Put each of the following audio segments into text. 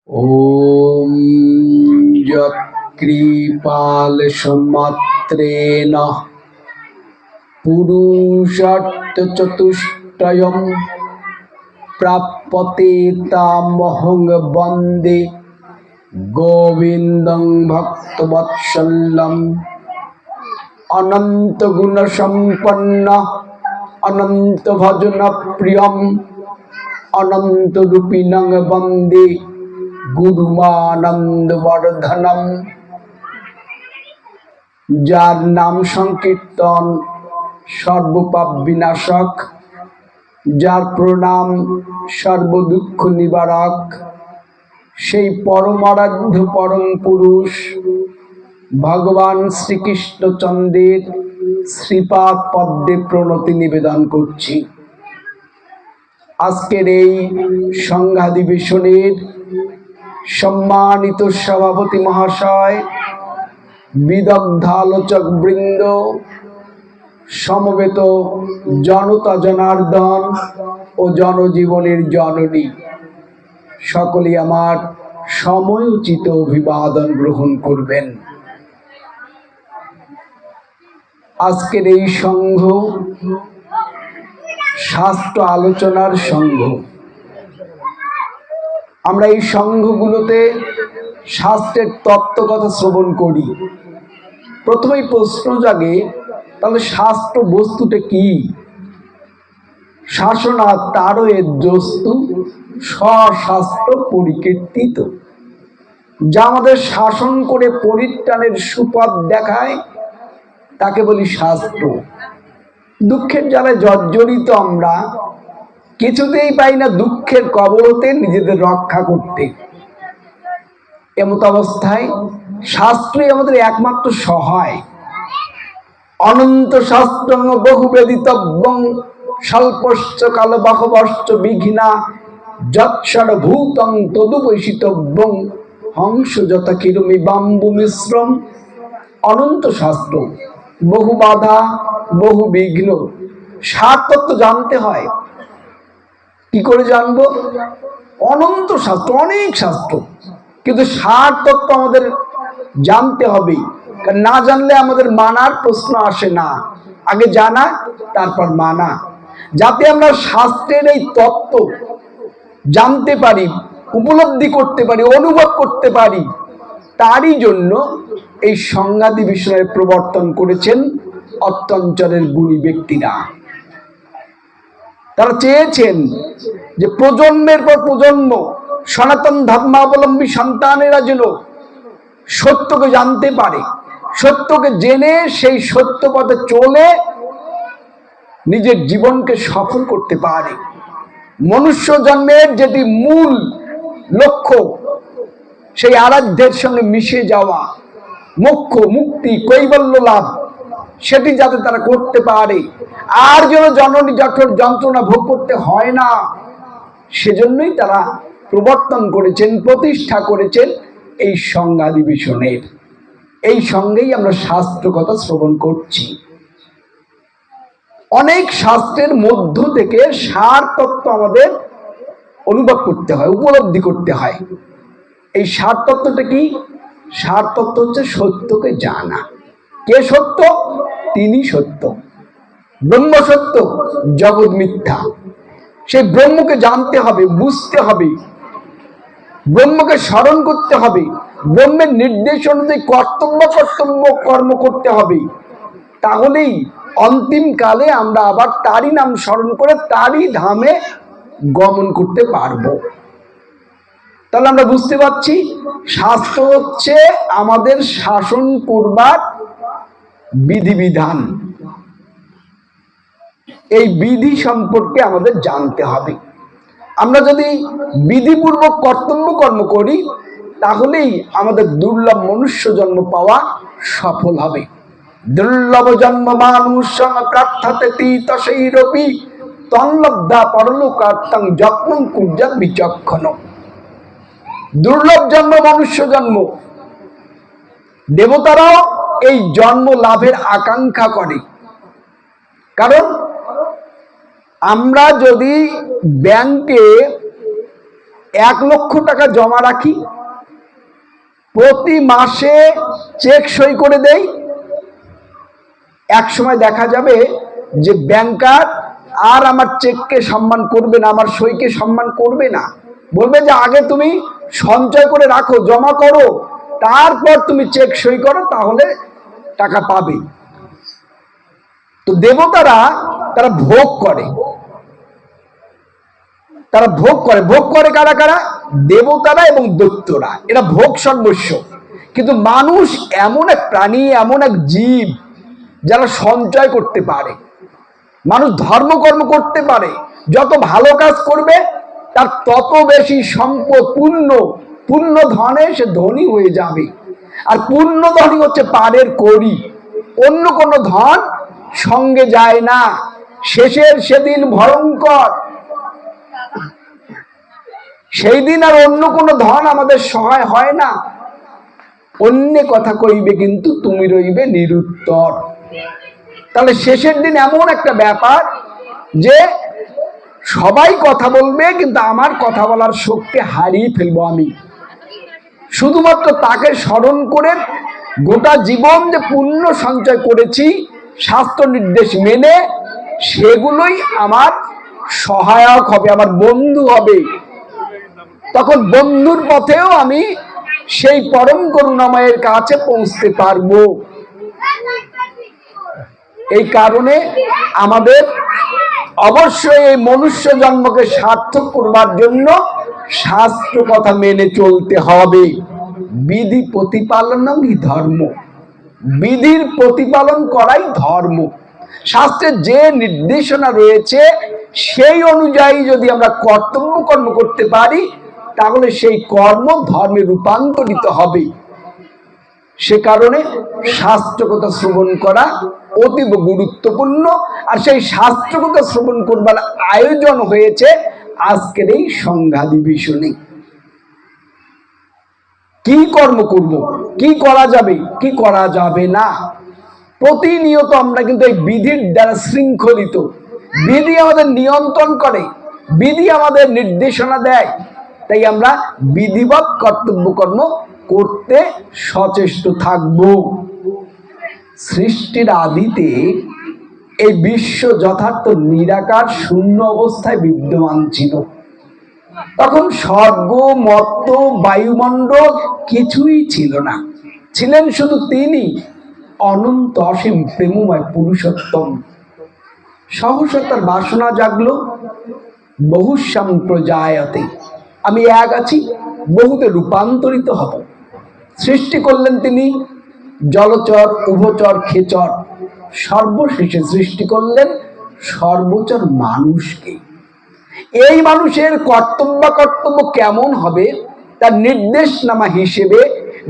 ॐ यत्कृपालसमात्रेण पुरुषार्थचतुष्टयं प्राप्यते तामहं वन्दे गोविन्दं भक्तवत्सलं अनन्तगुणसम्पन्न अनन्तभजनप्रियं अनन्तरूपिणं वन्दे गुरुमानन्दवर्धनम। যার নাম সংকীর্তন সর্বপাপ বিনাশক, যার প্রণাম সর্বদুঃখ নিবারক, সেই পরমারাধ্য পরম পুরুষ ভগবান শ্রীকৃষ্ণচন্দ্রের শ্রীপাদ পদ্মে প্রণতি নিবেদন করছি। আজকের এই সংঘাধিবেশনের সম্মানিত সভাপতি মহাশয়, বিদগ্ধ আলোচক বৃন্দ, সমবেত জনতা জনার্দন ও জনজীবনের জননী, সকলেই আমার সময়োচিত অভিবাদন গ্রহণ করবেন। আজকের এই সংঘ শাস্ত্র আলোচনার সংঘ। আমরা এই সংঘগুলোতে শাস্ত্রের তত্ত্বকথা শ্রবণ করি। প্রথমেই প্রশ্ন জাগে, তাহলে শাস্ত্র বস্তুটা কি? শাসনা তারও এর বস্তু স্বশাস্ত্র পরিকীর্তিত। যা আমাদের শাসন করে পরিত্রাণের সুপথ দেখায় তাকে বলি শাস্ত্র। দুঃখের জ্বালায় জর্জরিত আমরা, কিছুতেই পাই না দুঃখের কবল হতে নিজেদের রক্ষা করতে। এমত অবস্থায় শাস্ত্রই আমাদের একমাত্র সহায়। অনন্ত শাস্ত্রং বহুবেদিতব্যং স্বল্পশ্চ কাল বাহবশ্চ বিঘ্না যৎসর্বভূতং তদুপৈষিতব্যং হংস যথা কিরমি বাম্বু মিশ্রম। অনন্ত শাস্ত্র, বহু বাধা, বহু বিঘ্ন। সার তত্ত্ব জানতে হয়। কি করে জানবো? অনন্ত শাস্ত্র, অনেক শাস্ত্র, কিন্তু সার তত্ত্ব আমাদের জানতে হবে। না জানলে আমাদের মানার প্রশ্ন আসে না। আগে জানা, তারপর মানা। যাতে আমরা শাস্ত্রের এই তত্ত্ব জানতে পারি, উপলব্ধি করতে পারি, অনুভব করতে পারি, তারই জন্য এই সংঘাধিবেশনের প্রবর্তন করেছেন অত্যাঞ্চলের গুণী ব্যক্তিরা। তারা চেয়েছেন যে প্রজন্মের পর প্রজন্ম সনাতন ধর্মাবলম্বী সন্তানেরা যেন সত্যকে জানতে পারে, সত্যকে জেনে সেই সত্য পথে চলে নিজের জীবনকে সফল করতে পারে। মনুষ্য জন্মের যেটি মূল লক্ষ্য, সেই আরাধ্যের সঙ্গে মিশে যাওয়া, মোক্ষ, মুক্তি, কৈবল্য লাভ, সেটি যাতে তারা করতে পারে, আর যেন জননী জঠর যন্ত্রণা ভোগ করতে হয় না, সেজন্যই তারা প্রবর্তন করেছেন, প্রতিষ্ঠা করেছেন এই সংঘাধিবেশনের। এই সঙ্গেই আমরা শাস্ত্র কথা শ্রবণ করছি। অনেক শাস্ত্রের মধ্য থেকে সার তত্ত্ব আমাদের অনুভব করতে হয়, উপলব্ধি করতে হয়। এই সার তত্ত্বটা কি? সার তত্ত্ব হচ্ছে সত্যকে জানা। কে সত্য? তিনি সত্য। ব্রহ্ম সত্য, জগৎ মিথ্যা। সেই ব্রহ্মকে জানতে হবে, বুঝতে হবে, ব্রহ্মকে স্মরণ করতে হবে, ব্রহ্মের নির্দেশ অনুযায়ী কর্তব্য কর্ম করতে হবে। তাহলেই অন্তিম কালে আমরা আবার তারই নাম স্মরণ করে তারই ধামে গমন করতে পারবো। তাহলে আমরা বুঝতে পারছি শাস্ত্র হচ্ছে আমাদের শাসন করবার বিধিবিধান। এই বিধি সম্পর্কে আমাদের জানতে হবে। আমরা যদি বিধিপূর্বক কর্তব্য কর্ম করি, তাহলেই আমাদের দুর্লভ মনুষ্য জন্ম পাওয়া সফল হবে। দুর্লভ জন্ম মানুষ প্রার্থতে তৈরপি তন্লব্ধা পরলোকার্থং যত্নং কুর্যাৎ বিচক্ষণ। দুর্লভ জন্ম মনুষ্য জন্ম। দেবতারাও এই জন্ম লাভের আকাঙ্ক্ষা করে। কারণ আমরা যদি ব্যাংকে 1,00,000 টাকা জমা রাখি, প্রতি মাসে চেক সই করে দেই, এক সময় দেখা যাবে যে ব্যাংকার আর আমার চেককে সম্মান করবে না, আমার সইকে সম্মান করবে না, বলবে যে আগে তুমি সঞ্চয় করে রাখো, জমা করো, তারপর তুমি চেক সই করো, তাহলে টাকা পাবে। তো দেবতারা তারা ভোগ করে, ভোগ করে কারা কারা? দেবতারা এবং দৈত্যরা, এরা ভোগ সর্বস্ব। কিন্তু মানুষ এমন এক প্রাণী, এমন এক জীব যারা সঞ্চয় করতে পারে। মানুষ ধর্মকর্ম করতে পারে, যত ভালো কাজ করবে তার তত বেশি সম্পদ, পুণ্য ধনে সে ধনী হয়ে যাবে। আর পুণ্য ধনী হচ্ছে পারের কড়ি, অন্য কোনো ধন সঙ্গে যায় না। শেষের সেদিন ভয়ঙ্কর, সেই দিন আর অন্য কোনো ধন আমাদের সহায় হয় না। অন্য কথা কইবে কিন্তু তুমি রইবে নিরুত্তর। তাহলে শেষের দিন এমন একটা ব্যাপার যে সবাই কথা বলবে, কিন্তু আমার কথা বলার শক্তি হারিয়ে ফেলবো আমি। শুধুমাত্র তাকে স্মরণ করে গোটা জীবন যে পুণ্য সঞ্চয় করেছি শাস্ত্র নির্দেশ মেনে, সেগুলোই আমার সহায়ক হবে, আমার বন্ধু হবে। তখন বন্ধুর পথেও আমি সেই পরম করুণাময়ের কাছে পৌঁছতে পারবো। এই কারণে আমাদের অবশ্যই এই মনুষ্য জন্মকে সার্থক করবার জন্য শাস্ত্র কথা মেনে চলতে হবে। বিধি প্রতিপালনই ধর্ম, বিধির প্রতিপালন করাই ধর্ম। শাস্ত্রের যে নির্দেশনা রয়েছে সেই অনুযায়ী যদি আমরা কর্তব্য কর্ম করতে পারি, তাহলে সেই কর্ম ধর্মে রূপান্তরিত হবে। সে কারণে শাস্ত্রকথা শ্রবণ করা অতীব গুরুত্বপূর্ণ। আর সেই শাস্ত্রকথা শ্রবণ করবার আয়োজন হয়েছে আজকের এই সংঘাধিবেশনে। কি কর্ম করব, কি করা যাবে, কি করা যাবে না, প্রতিনিয়ত আমরা কিন্তু এই বিধির দ্বারা শৃঙ্খলিত। বিধি আমাদের নিয়ন্ত্রণ করে, বিধি আমাদের নির্দেশনা দেয়। তাই আমরা বিধিবৎ কর্তব্য কর্ম করতে সচেষ্ট থাকব। সৃষ্টির আদিতে এই বিশ্ব যথার্থ নিরাকার শূন্য অবস্থায় বিদ্যমান ছিল। তখন স্বর্গ, মর্ত্য, বায়ুমণ্ডল কিছুই ছিল না, ছিলেন শুধু তিনি, অনন্ত অসীম প্রেমময় পুরুষোত্তম। সহসা তার বাসনা জাগলো, বহুশ্যাম প্রজায়তে, আমি এক আছি, বহুতে রূপান্তরিত হব। সৃষ্টি করলেন তিনি জলচর, উভচর, খেচর, সর্বশেষে সৃষ্টি করলেন সর্বচর মানুষকে। এই মানুষের কর্তব্য কেমন হবে তার নির্দেশনামা হিসেবে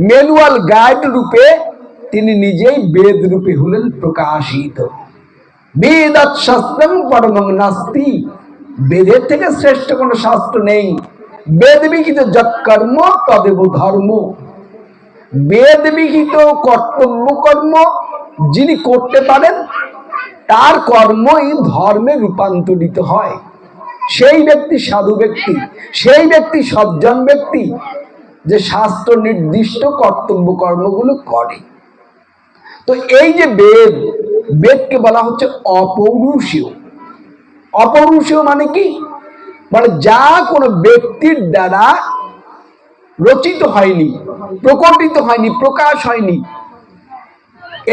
ম্যানুয়াল গাইড রূপে তিনি নিজেই বেদ রূপে হলেন প্রকাশিত। বেদাৎ শাস্ত্রং পরমং নাস্তি, বেদের থেকে শ্রেষ্ঠ কোনো শাস্ত্র নেই। বেদ বিহিত যৎ কর্ম তদেব ধর্ম, বেদ বিহিত কর্তব্য কর্ম যিনি করতে পারেন তার কর্মই ধর্মে রূপান্তরিত হয়। সেই ব্যক্তি সাধু ব্যক্তি, সেই ব্যক্তি সজ্জন ব্যক্তি যে শাস্ত্র নির্দিষ্ট কর্তব্য কর্মগুলো করে। তো এই যে বেদ, বেদকে বলা হচ্ছে অপৌরুষীয়। অপৌরুষীয় মানে কি? মানে যা কোনো ব্যক্তির দ্বারা রচিত হয়নি, প্রকটিত হয়নি, প্রকাশ হয়নি।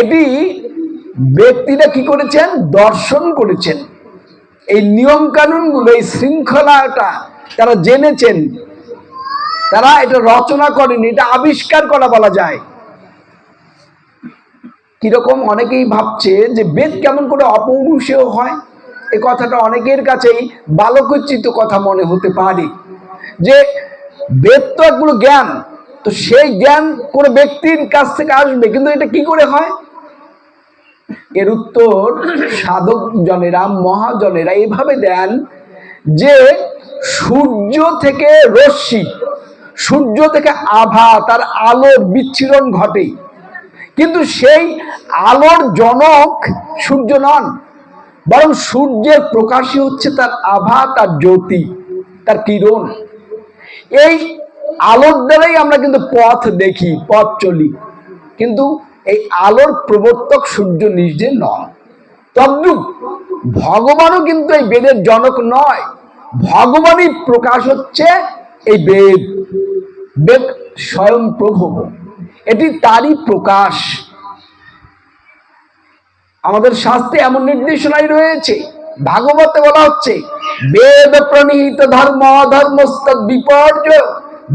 এটি ব্যক্তিরা কি করেছেন? দর্শন করেছেন। এই নিয়ম কানুনগুলো, এই শৃঙ্খলাটা তারা জেনেছেন, তারা এটা রচনা করেনি, এটা আবিষ্কার করা বলা যায়। কিরকম? অনেকেই ভাবছে যে বেদ কেমন করে অপৌরুষেয় হয়। এ কথাটা অনেকের কাছেই বালকোচিত কথা মনে হতে পারে, যে বেদ তো একগুলো জ্ঞান, তো সেই জ্ঞান কোনো ব্যক্তির কাছ থেকে আসবে, কিন্তু এটা কি করে হয়? এর উত্তর সাধক জনেরা, মহাজনেরা এইভাবে দেন যে সূর্য থেকে রশ্মি, সূর্য থেকে আভা, তার আলোর বিচ্ছিরণ ঘটে, কিন্তু সেই আলোর জনক সূর্য নন, বরং সূর্যের প্রকাশই হচ্ছে তার আভা, তার জ্যোতি, তার কিরণ। এই আলোর দ্বারাই আমরা কিন্তু পথ দেখি, পথ চলি, কিন্তু এই আলোর প্রবর্তক সূর্য নিজে নয়। তদ্রূপ ভগবানও কিন্তু এই বেদের জনক নয়, ভগবানই প্রকাশ হচ্ছে এই বেদ। বেদ স্বয়ং প্রভু, এটি তারই প্রকাশ। আমাদের শাস্ত্রে এমন নির্দেশনাই রয়েছে, ভাগবতে বলা হচ্ছে বেদ প্রণীত ধর্ম অধর্মস্তদ বিপর্যয়,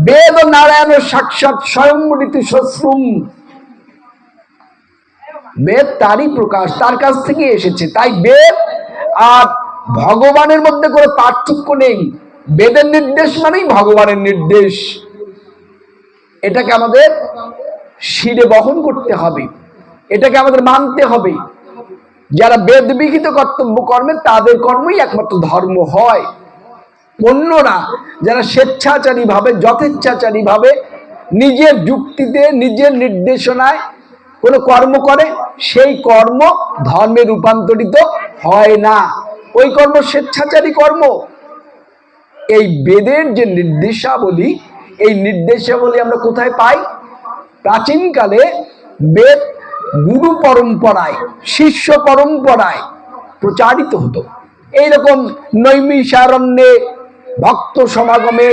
বেদ নারায়ণ সাক্ষাৎ স্বয়ং ঋতু শ্রুম। বেদ তারই প্রকাশ, তার কাছ থেকে এসেছে। তাই বেদ আর ভগবানের মধ্যে কোনো পার্থক্য নেই। বেদের নির্দেশ মানেই ভগবানের নির্দেশ। এটাকে আমাদের শিরে বহন করতে হবে, এটাকে আমাদের মানতে হবে। যারা বেদ বিহিত কর্তব্য কর্মে তাদের কর্মই একমাত্র ধর্ম হয়। অন্যরা যারা স্বেচ্ছাচারী ভাবে, যথেচ্ছাচারী ভাবে নিজের যুক্তিতে, নিজের নির্দেশনায় কোনো কর্ম করে, সেই কর্ম ধর্মে রূপান্তরিত হয় না। ওই কর্ম স্বেচ্ছাচারী কর্ম। এই বেদের যে নির্দেশাবলী, এই নির্দেশাবলী আমরা কোথায় পাই? প্রাচীনকালে বেদ গুরু পরম্পরায়, শিষ্য পরম্পরায় প্রচারিত হতো। এইরকম নৈমিষারণ্যে ভক্ত সমাগমে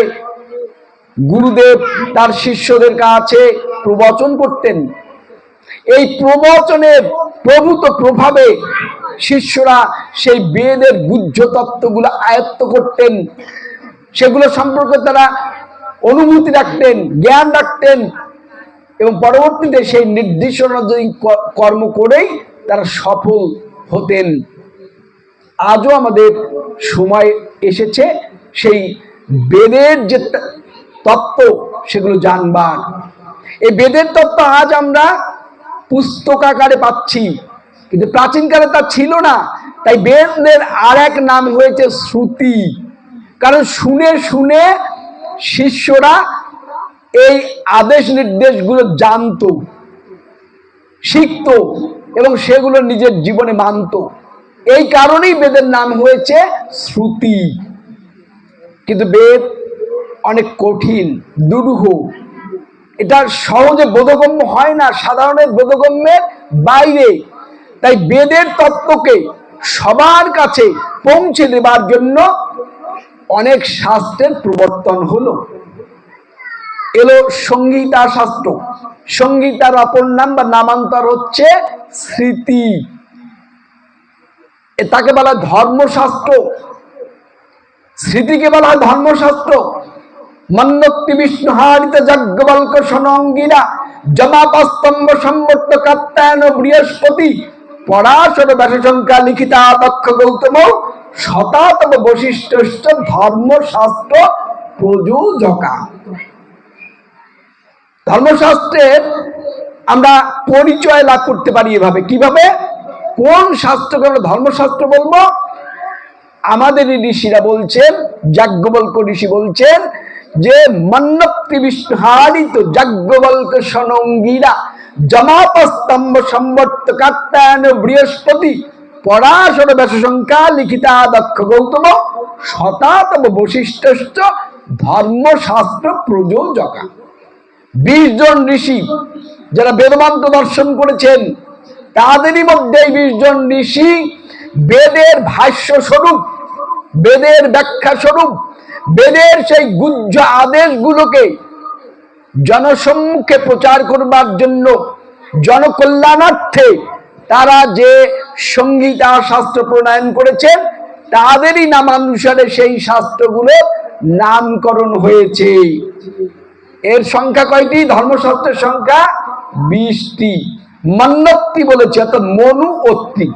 গুরুদেব তার শিষ্যদের কাছে প্রবচন করতেন। এই প্রবচনের প্রভূত প্রভাবে শিষ্যরা সেই বেদের গুহ্য তত্ত্বগুলো আয়ত্ত করতেন, সেগুলো সম্পর্কে তারা অনুভূতি রাখতেন, জ্ঞান রাখতেন, এবং পরবর্তীতে সেই নির্দেশনা অনুযায়ী কর্ম করেই তারা সফল হতেন। আজও আমাদের সময় এসেছে সেই বেদের যে তত্ত্ব সেগুলো জানবার। এই বেদের তত্ত্ব আজ আমরা পুস্তকাকারে পাচ্ছি, কিন্তু প্রাচীনকালে তা ছিল না। তাই বেদের আর এক নাম হয়েছে শ্রুতি। কারণ শুনে শুনে শিষ্যরা এই আদেশ নির্দেশগুলো জানতো, শিখতো এবং সেগুলো নিজের জীবনে মানত। এই কারণেই বেদের নাম হয়েছে শ্রুতি। কিন্তু বেদ অনেক কঠিন, দুরূহ, এটা সহজে বোধগম্য হয় না, সাধারণের বোধগম্যের বাইরে। তাই বেদের তত্ত্বকে সবার কাছে পৌঁছে দেবার জন্য অনেক শাস্ত্রের প্রবর্তন হলো। এলো সংহিতা শাস্ত্র। সংহিতার অপর নাম বা নামান্তর হচ্ছে স্মৃতি। তাকে বলা হয় ধর্মশাস্ত্র, স্মৃতিকে বলা হয় ধর্মশাস্ত্র। মন্নক্তি বিষ্ণুহারিত যজ্ঞবল্ক সনঙ্গিরা জমাপস্তম্ভ সম্বর্ত কাত্যায়ন বৃহস্পতি পরাশর ব্যাসশঙ্কা লিখিতা দক্ষ গৌতম শতাতম বৈশিষ্ট্য ধর্মশাস্ত্র প্রযোজকা। ধর্মশাস্ত্রের আমরা পরিচয় লাভ করতে পারি এভাবে। কিভাবে? কোন শাস্ত্রকে আমরা ধর্মশাস্ত্র বলবো? আমাদের ঋষিরা বলছেন, যাজ্ঞবল্ক ঋষি বলছেন যে মন্নক্তি বিষ্ণুহারিত যাজ্ঞবল্ক সনঙ্গিরা জমাপস্তম্ভ সম্বর্ত কাত্যায়ন বৃহস্পতি পরাশর ব্যাসশঙ্কা লিখিতা দক্ষ গৌতম শতাতম বৈশিষ্ট্য ধর্মশাস্ত্র প্রযোজকা। 20 জন ঋষি যারা বেদমন্ত্র দর্শন করেছেন, তাদেরই মধ্যে 20 জন ঋষি বেদের ভাষ্য স্বরূপ, বেদের ব্যাখ্যা স্বরূপ, বেদের সেই গুহ্য আদেশগুলোকে জনসম্মুখে প্রচার করবার জন্য, জনকল্যাণার্থে তারা যে সংহিতা শাস্ত্র প্রণয়ন করেছেন, তাদেরই নামানুসারে সেই শাস্ত্রগুলো নামকরণ হয়েছে। এর সংখ্যা কয়টি? ধর্মশাস্ত্রের সংখ্যা 20টি। মন্নক্তি বলেছে, অর্থাৎ মনু অত্তি,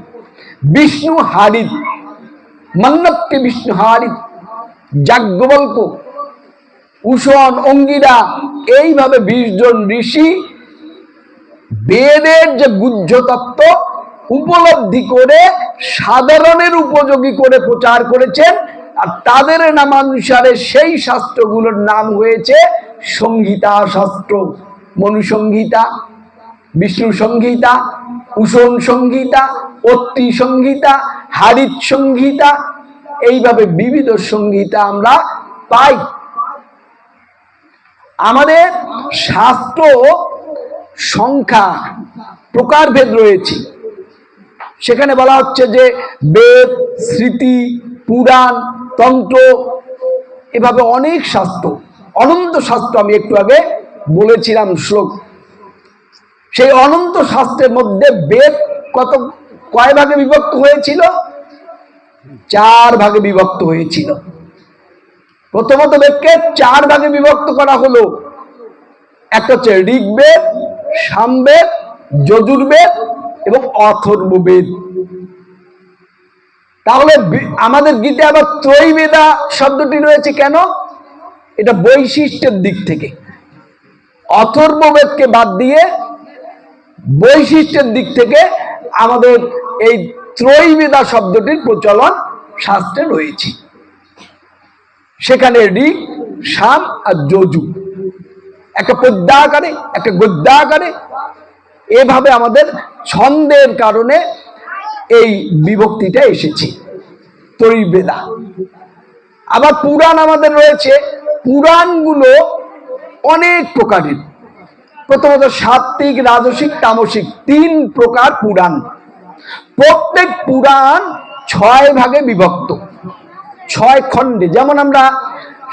বিষ্ণু হারিত, মন্নক্তি বিষ্ণু হারিত, যাজ্ঞবল্ক, উষণ, অঙ্গিরা, এইভাবে 20 জন ঋষি বেদের যে গুহ্য তত্ত্ব উপলব্ধি করে সাধারণের উপযোগী করে প্রচার করেছেন। আর তাদের নামানুসারে সেই শাস্ত্রগুলোর নাম হয়েছে সংহিতা শাস্ত্র। মনু সংহিতা, বিষ্ণু সংহিতা, উষণ সংহিতা, অত্রি সংহিতা, হারিত সংহিতা, এইভাবে বিবিধ সংহিতা আমরা পাই। আমাদের শাস্ত্র সংখ্যা প্রকারভেদ রয়েছে। সেখানে বলা হচ্ছে যে বেদ, স্মৃতি, পুরাণ, তন্ত্র, এভাবে অনেক শাস্ত্র, অনন্ত শাস্ত্র আমি একটু আগে বলেছিলাম শ্লোক। সেই অনন্ত শাস্ত্রের মধ্যে বেদ কয় ভাগে বিভক্ত হয়েছিল? 4 ভাগে বিভক্ত হয়েছিল। প্রথমত বেদকে 4 ভাগে বিভক্ত করা হলো। একটা হচ্ছে ঋগ্বেদ, সামবেদ, যজুর্বেদ এবং অথর্ববেদ। তাহলে আমাদের গীতে আবার ত্রৈবেদা শব্দটি রয়েছে কেন? এটা বৈশিষ্ট্যের দিক থেকে। অথর্ববেদকে বাদ দিয়ে বৈশিষ্ট্যের দিক থেকে আমাদের এই ত্রৈবেদা শব্দটির প্রচলন শাস্ত্রে রয়েছে। সেখানে ঋক, সাম আর যজু, একটা পদ্য আকারে একটা গদ্য আকারে, এভাবে আমাদের ছন্দের কারণে এই বিভক্তিটা এসেছে, ত্রৈবেদা। আবার পুরাণ আমাদের রয়েছে। পুরাণগুলো অনেক প্রকারের। প্রথমত সাত্ত্বিক, রাজসিক, তামসিক 3 প্রকার পুরাণ। প্রত্যেক পুরাণ 6 ভাগে বিভক্ত, 6 খণ্ডে। যেমন আমরা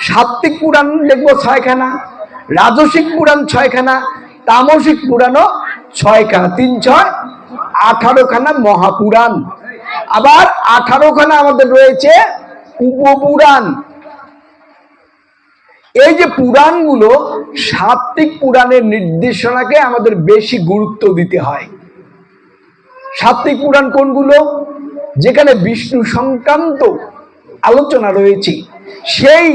সাত্ত্বিক পুরাণ দেখবো 6খানা, রাজসিক পুরাণ 6খানা, তামসিক পুরাণও 6খানা, 3 6 18খানা মহাপুরাণ। আবার 18খানা আমাদের রয়েছে উপপুরাণ। এই যে পুরাণগুলো, সাত্ত্বিক পুরাণের নির্দেশনাকে আমাদের বেশি গুরুত্ব দিতে হয়। সাত্ত্বিক পুরাণ কোনগুলো? যেখানে বিষ্ণু সংক্রান্ত আলোচনা রয়েছে, সেই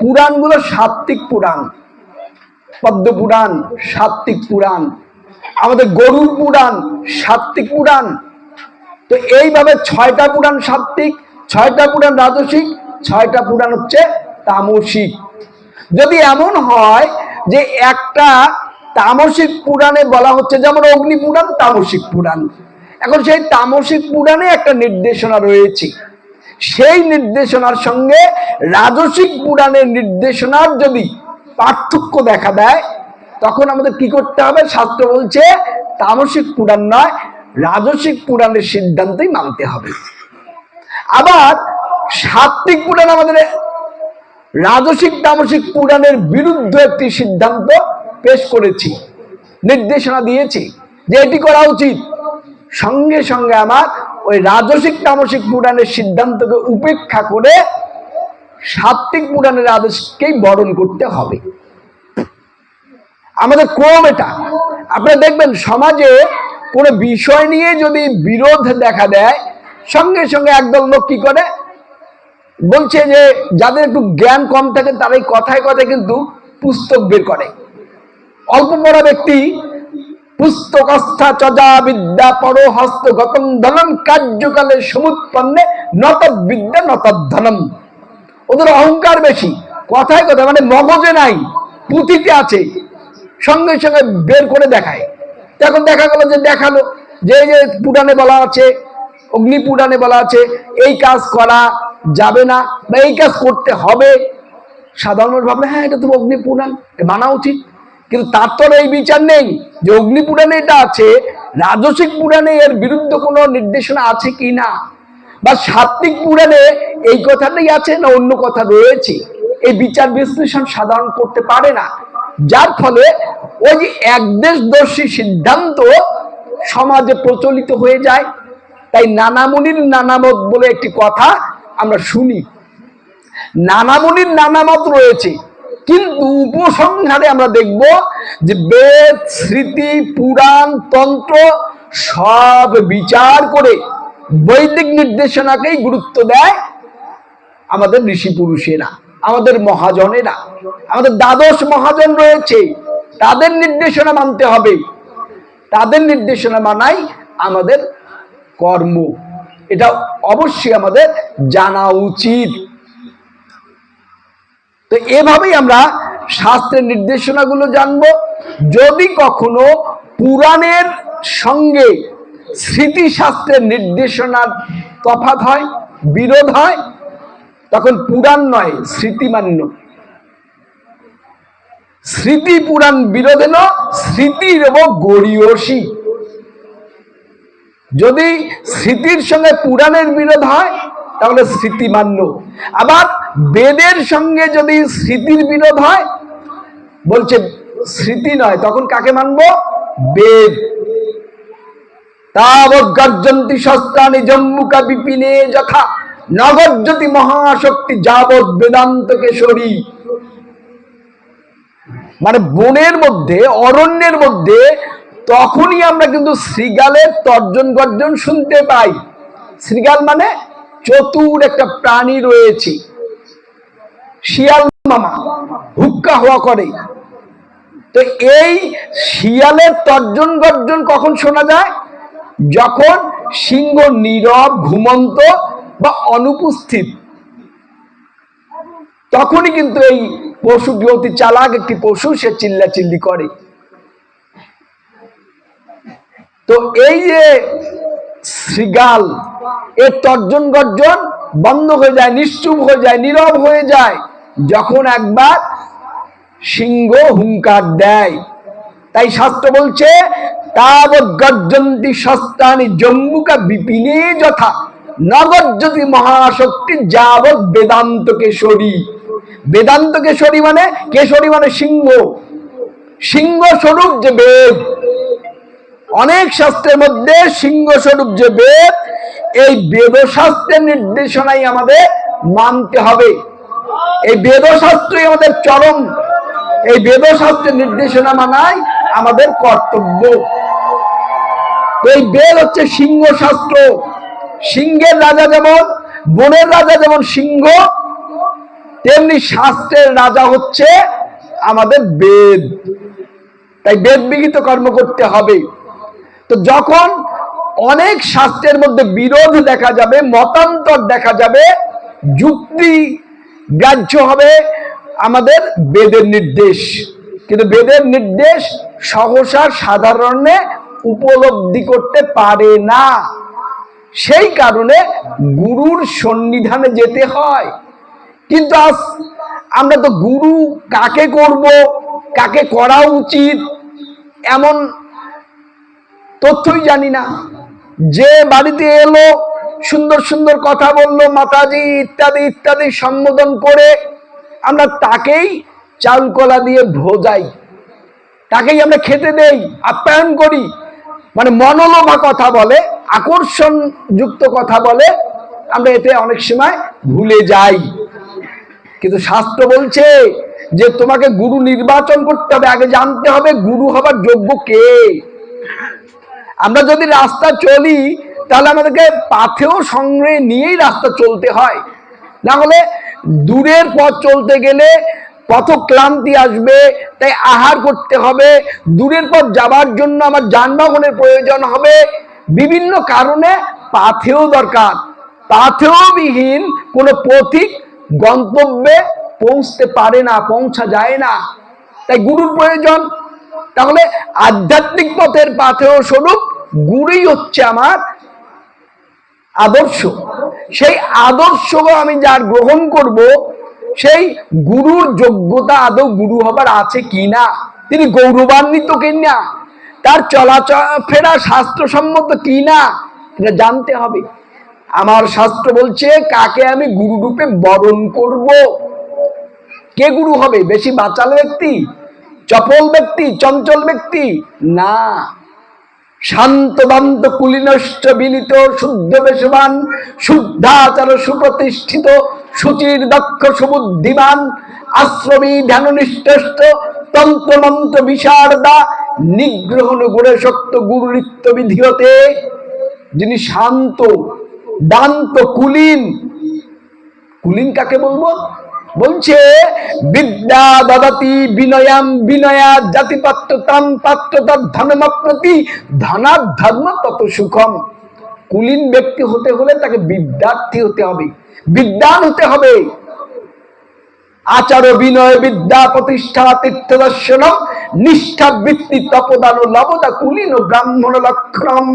পুরাণগুলো সাত্ত্বিক পুরাণ। পদ্মপুরাণ সাত্ত্বিক পুরাণ, আমাদের গরুড় পুরাণ সাত্ত্বিক পুরাণ। তো এইভাবে 6টা পুরাণ সাত্ত্বিক, 6টা পুরাণ রাজসিক, 6টা পুরাণ হচ্ছে তামসিক। যদি এমন হয় যে একটা তামসিক পুরাণে বলা হচ্ছে, যেমন অগ্নি পুরাণ তামসিক পুরাণ, এখন সেই তামসিক পুরাণে একটা নির্দেশনা রয়েছে, সেই নির্দেশনার সঙ্গে রাজসিক পুরাণের নির্দেশনার যদি পার্থক্য দেখা দেয়, তখন আমাদের কি করতে হবে? শাস্ত্র বলছে তামসিক পুরাণ নয়, রাজসিক পুরাণের সিদ্ধান্তই মানতে হবে। আবার সাত্ত্বিক পুরাণ আমাদের রাজসিক তামসিক পুরাণের বিরুদ্ধে একটি সিদ্ধান্ত পেশ করেছি, নির্দেশনা দিয়েছি যে এটি করা উচিত। সঙ্গে সঙ্গে আমার ওই রাজসিক তামসিক পুরাণের সিদ্ধান্তকে উপেক্ষা করে সাত্ত্বিক পুরাণের আদেশকেই বরণ করতে হবে। আমাদের ক্রম এটা। আপনারা দেখবেন সমাজে কোনো বিষয় নিয়ে যদি বিরোধ দেখা দেয়, সঙ্গে সঙ্গে একদল লোক কি করে? বলছে যে যাদের একটু জ্ঞান কম থাকে তারাই কথায় কথায় কিন্তু পুস্তক বের করে। অল্প পড়া ব্যক্তি পুস্তকস্থা চজা বিদ্যা পরো হস্তগতম ধনম কার্যকালে সমুৎপন্নে নতদ বিদ্যা নতদ ধনম। ওদের অহংকার বেশি, কথায় কথায়, মানে মগজে নাই, পুঁথিতে আছে, সঙ্গে সঙ্গে বের করে দেখায়। এখন দেখা গেল যে দেখালো যে এই যে পুরাণে বলা আছে, অগ্নি পুরাণে বলা আছে এই কাজ করা যাবে না বা এই কাজ করতে হবে। সাধারণ ভাবলে হ্যাঁ এটা তো অগ্নি পুরাণ, মানা উচিত। কিন্তু তার তো এই বিচার নেই যে অগ্নি পুরাণে এটা আছে, রাজসিক পুরাণে এর বিরুদ্ধে কোনো নির্দেশনা আছে কি না, বা সাত্ত্বিক পুরাণে এই কথাটাই আছে না অন্য কথা রয়েছে। এই বিচার বিশ্লেষণ সাধারণ করতে পারে না, যার ফলে ওই যে একদেশদর্শী সিদ্ধান্ত সমাজে প্রচলিত হয়ে যায়। তাই নানা মুনির নানা মত বলে একটি কথা আমরা শুনি। নানা মুনির নানা মত রয়েছে, কিন্তু উপসংহারে আমরা দেখব যে বেদ, স্মৃতি, পুরাণ, তন্ত্র সব বিচার করে বৈদিক নির্দেশনাকেই গুরুত্ব দেয় আমাদের ঋষি পুরুষেরা, আমাদের মহাজনেরা। আমাদের দ্বাদশ মহাজন রয়েছে, তাদের নির্দেশনা মানতে হবে, তাদের নির্দেশনা মানাই আমাদের কর্ম। এটা অবশ্যই আমাদের জানা উচিত। তো এভাবেই আমরা শাস্ত্রের নির্দেশনাগুলো জানব। যদি কখনো পুরাণের সঙ্গে স্মৃতিশাস্ত্রের নির্দেশনার তফাৎ হয়, বিরোধ হয়, তখন পুরাণ নয় স্মৃতি মান্য। স্মৃতি পুরাণ বিরোধেন স্মৃতির গড়িয়সী। যদি স্মৃতির সঙ্গে পুরাণের বিরোধ হয় তাহলে স্মৃতি মানল, আবার বেদের সঙ্গে যদি স্মৃতির বিরোধ হয় বলছে স্মৃতি নয়, তখন কাকে মানবো? বেদ। তাবৎ গর্জন্তি শস্ত্রাণি জম্মুকা বিপিনে যথা নগর্জতি মহাশক্তি যাবৎ বেদান্ত কেশরী। মানে বনের মধ্যে, অরণ্যের মধ্যে তখনই আমরা কিন্তু শৃগালের তর্জন গর্জন শুনতে পাই। শৃগাল মানে চতুর একটা প্রাণী রয়েছে, শিয়াল মামা হুক্কা হওয়া করে। তো এই শিয়ালের তর্জন গর্জন কখন শোনা যায়? যখন সিংহ নীরব, ঘুমন্ত বা অনুপস্থিত, তখনই কিন্তু এই পশুটি, অতি চালাক একটি পশু, সে চিল্লাচিল্লি করে। তো এই যে শৃগাল, এর তর্জন গর্জন বন্ধ হয়ে যায়, নিশ্চুপ হয়ে যায়, নীরব হয়ে যায় যখন একবার সিংহ হুঙ্কার দেয়। তাই শাস্ত্র বলছে তাবৎ গর্জন্তি শস্ত্রাণি জম্মুকা বিপিনে যথা নগর্জতি মহাশক্তি যাবৎ বেদান্ত কেশরী। বেদান্ত কেশরী মানে, কেশরী মানে সিংহ, সিংহ স্বরূপ যে বেদ, অনেক শাস্ত্রের মধ্যে সিংহ স্বরূপ যে বেদ, এই বেদশাস্ত্রের নির্দেশনাই আমাদের মানতে হবে। এই বেদশাস্ত্রই আমাদের চরম, এই বেদশাস্ত্রের নির্দেশনা মানাই আমাদের কর্তব্য। এই বেদ হচ্ছে সিংহ শাস্ত্র। সিংহের রাজা যেমন, বনের রাজা যেমন সিংহ, তেমনি শাস্ত্রের রাজা হচ্ছে আমাদের বেদ। তাই বেদ বিহিত কর্ম করতে হবে। তো যখন অনেক শাস্ত্রের মধ্যে বিরোধ দেখা যাবে, মতান্তর দেখা যাবে, যুক্তি গ্রাহ্য হবে আমাদের বেদের নির্দেশ। কিন্তু বেদের নির্দেশ সহসা সাধারণে উপলব্ধি করতে পারে না, সেই কারণে গুরুর সন্নিধানে যেতে হয়। কিন্তু আজ আমরা তো গুরু কাকে করব, কাকে করা উচিত এমন তথ্যই জানি না। যে বাড়িতে এলো, সুন্দর সুন্দর কথা বললো, মাতাজি ইত্যাদি ইত্যাদি সম্বোধন করে আমরা তাকেই চাউল কলা দিয়ে ভোজাই, তাকেই আমরা খেতে দেই, আপ্যায়ন করি। মানে মনোলোভা কথা বলে, আকর্ষণ যুক্ত কথা বলে, আমরা এতে অনেক সময় ভুলে যাই। কিন্তু শাস্ত্র বলছে যে তোমাকে গুরু নির্বাচন করতে হবে, আগে জানতে হবে গুরু হবার যোগ্য কে। আমরা যদি রাস্তা চলি তাহলে আমাদেরকে পাথেও সঙ্গে নিয়েই রাস্তা চলতে হয়, না হলে দূরের পথ চলতে গেলে পথ ক্লান্তি আসবে, তাই আহার করতে হবে। দূরের পথ যাবার জন্য আমার যানবাহনের প্রয়োজন হবে, বিভিন্ন কারণে পাথেও দরকার। পাথেও বিহীন কোনো পথিক গন্তব্যে পৌঁছতে পারে না, পৌঁছা যায় না, তাই গুরুর প্রয়োজন। তাহলে আধ্যাত্মিক পথের পাথেও স্বরূপ গুরুই হচ্ছে আমার আদর্শ। সেই আদর্শ আমি যার গ্রহণ করব, সেই গুরুর যোগ্যতা আদৌ গুরু হবার আছে কিনা, তিনি গৌরবান্বিত কিনা, তার চলাফেরা শাস্ত্রসম্মত কিনা, এটা জানতে হবে। আমার শাস্ত্র বলছে কাকে আমি গুরু রূপে বরণ করব। কে গুরু হবে? বেশি বাচাল ব্যক্তি, চপল ব্যক্তি, চঞ্চল ব্যক্তি না। শান্ত দান্ত কুলীনশ্চ বিনীত শুদ্ধ বেশবান শুদ্ধাচার সুপ্রতিষ্ঠিত সুচির দক্ষ সুবুদ্ধিমান আশ্রমী ধ্যাননিষ্ঠ তন্ত্র মন্ত্র বিশারদা নিগ্রহণ গুণে শক্ত গুরুরিত্য বিধিয়তে, যিনি শান্ত দান্ত কুলীন। কুলীন কাকে বলবো? বলছে বিদ্যা দদাতি বিনয়াম বিনয়া জাতিপাত্রতাম পাত্রতার ধর্মপ্রতি ধনার ধর্ম তত সুখম। কুলীন ব্যক্তি হতে হলে তাকে বিদ্যার্থী হতে হবে, বিদ্বান হতে হবে। আচার বিনয় বিদ্যা প্রতিষ্ঠা তীর্থ দর্শন নিষ্ঠা বৃত্তি তপদান লবতা কুলীন ব্রাহ্মণ লক্ষণম।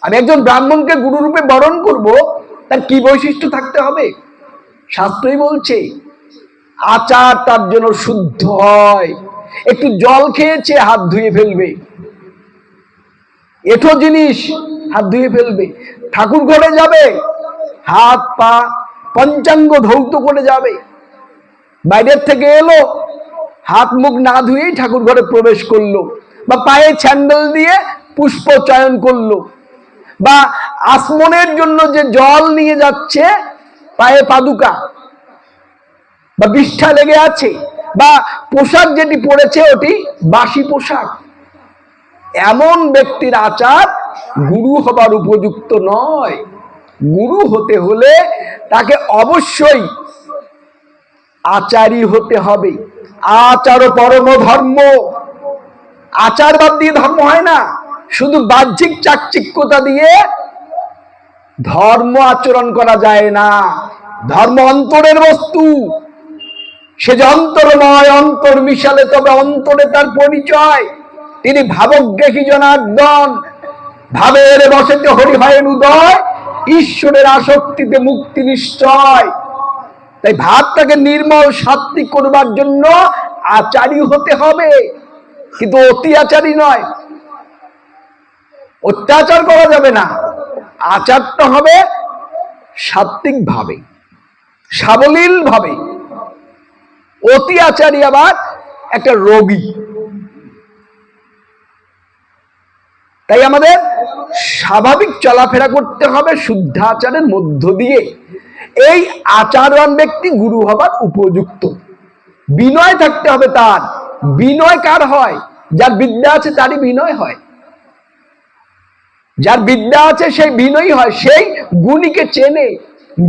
আমি একজন ব্রাহ্মণকে গুরু রূপে বরণ করব, তার কি বৈশিষ্ট্য থাকতে হবে? শাস্ত্রই বলছে আচার তার জন্য শুদ্ধ হয়। একটু জল খেয়েছে, হাত ধুয়ে ফেলবে। এঁঠো জিনিস, হাত ধুয়ে ফেলবে। ঠাকুর ঘরে যাবে, হাত পা পঞ্চাঙ্গ ধৌত করে যাবে। বাইরের থেকে এলো, হাত মুখ না ধুয়েই ঠাকুর ঘরে প্রবেশ করলো, বা পায়ে স্যান্ডেল দিয়ে পুষ্প চয়ন করলো, বা আসমনের জন্য যে জল নিয়ে যাচ্ছে, পায়ে পাদুকা বা বিষ্ঠা লেগে আছে, বা পোশাক যেটি পরেছে ওটি বাসি পোশাক, এমন ব্যক্তির আচার গুরু হবার উপযুক্ত নয়। গুরু হতে হলে তাকে অবশ্যই আচারী হতে হবে। আচার পরম ধর্ম। আচার বাদ দিয়ে ধর্ম হয় না। শুধু বাহ্যিক চাকচিক্যতা দিয়ে ধর্ম আচরণ করা যায় না। ধর্ম অন্তরের বস্তু। সে যে অন্তরময়, অন্তর মিশালে তবে অন্তরে তার পরিচয়। তিনি ভাবজ্ঞানী জনার্দন। ভাবের বসেতে হরি হয় উদয়, ঈশ্বরের আসক্তিতে মুক্তি নিশ্চয়। তাই ভাবটাকে নির্মল সাত্বিক করবার জন্য আচারী হতে হবে, কিন্তু অতি আচারী নয়। অত্যাচার করা যাবে না। আচারটা হবে সাত্বিক ভাবে, সাবলীল ভাবে। অতি আচারী আবার একটা রোগী। তাই আমাদের স্বাভাবিক চলাফেরা করতে হবে শুদ্ধাচারের মধ্য দিয়ে। এই আচারবান ব্যক্তি গুরু হবার উপযুক্ত। বিনয় থাকতে হবে তার। বিনয় কার হয়? যার বিদ্যা আছে তারই বিনয় হয়। যার বিদ্যা আছে সেই বিনয়ী হয়। সেই গুণীকে চেনে।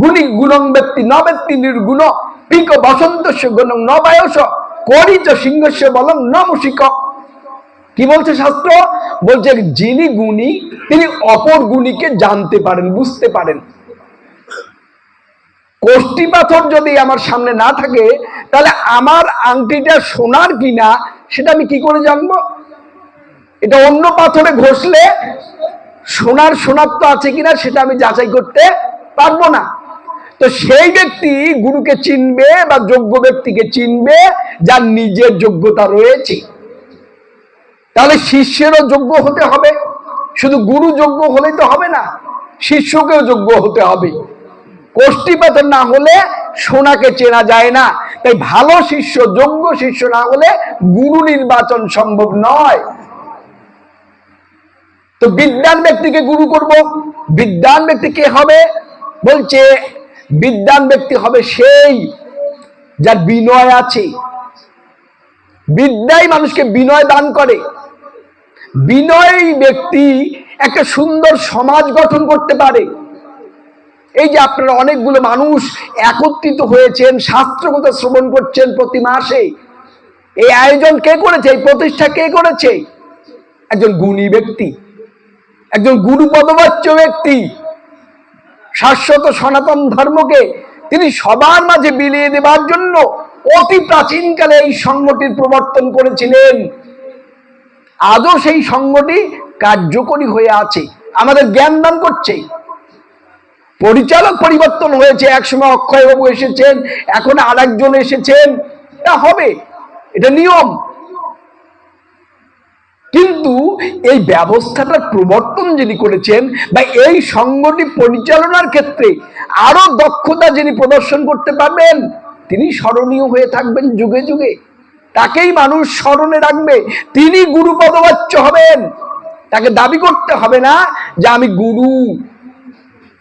গুণী গুণং ব্যক্তি ন ব্যক্তি নির্গুণ, পিক বসন্তস্য গুণং ন বায়স, করিচ সিংহস্য বলং ন মুষিক। কি বলছে শাস্ত্র? বলছে যিনি গুণী তিনি অপর গুণীকে জানতে পারেন, বুঝতে পারেন। কোষ্ঠী পাথর যদি আমার সামনে না থাকে, তাহলে আমার আংটিটা সোনার কিনা সেটা আমি কি করে জানবো? এটা অন্য পাথরে ঘষলে সোনার সোনাত্ব আছে কিনা সেটা আমি যাচাই করতে পারবো না। তো সেই ব্যক্তি গুরুকে চিনবে বা যোগ্য ব্যক্তিকে চিনবে যার নিজের যোগ্যতা রয়েছে। তাহলে শিষ্যেরও যোগ্য হতে হবে। শুধু গুরু যোগ্য হলেই তো হবে না, শিষ্যকেও যোগ্য হতে হবে। কোষ্ঠীপাতর না হলে সোনাকে চেনা যায় না। তাই ভালো শিষ্য, যোগ্য শিষ্য না হলে গুরু নির্বাচন সম্ভব নয়। তো বিদ্যান ব্যক্তিকে গুরু করব। বিদ্যান ব্যক্তি কে হবে? বলছে বিদ্যান ব্যক্তি হবে সেই যার বিনয় আছে। বিদ্যাই মানুষকে বিনয় দান করে। বিনয়ী ব্যক্তি একটা সুন্দর সমাজ গঠন করতে পারে। এই যে আপনারা অনেকগুলো মানুষ একত্রিত হয়েছেন, শাস্ত্রকথা শ্রবণ করছেন প্রতি মাসে, এই আয়োজন কে করেছে? এই প্রতিষ্ঠা কে করেছে? একজন গুণী ব্যক্তি, একজন গুরু পদবাচ্য ব্যক্তি। শাশ্বত সনাতন ধর্মকে তিনি সবার মাঝে বিলিয়ে দেবার জন্য অতি প্রাচীনকালে এই সংঘটির প্রবর্তন করেছিলেন। আজও সেই সংঘটি কার্যকরী হয়ে আছে, আমাদের জ্ঞান দান করছে। পরিচালক পরিবর্তন হয়েছে। একসময় অক্ষয়বাবু এসেছেন, এখন আর একজন এসেছেন। তা হবে, এটা নিয়ম। কিন্তু এই ব্যবস্থাটার প্রবর্তন যিনি করেছেন বা এই সংগঠন পরিচালনার ক্ষেত্রে আরো দক্ষতা যিনি প্রদর্শন করতে পারবেন, তিনি স্মরণীয় হয়ে থাকবেন যুগে যুগে। তাকেই মানুষ স্মরণে রাখবে। তিনি গুরু পদবাচ্য হবেন। তাকে দাবি করতে হবে না যে আমি গুরু।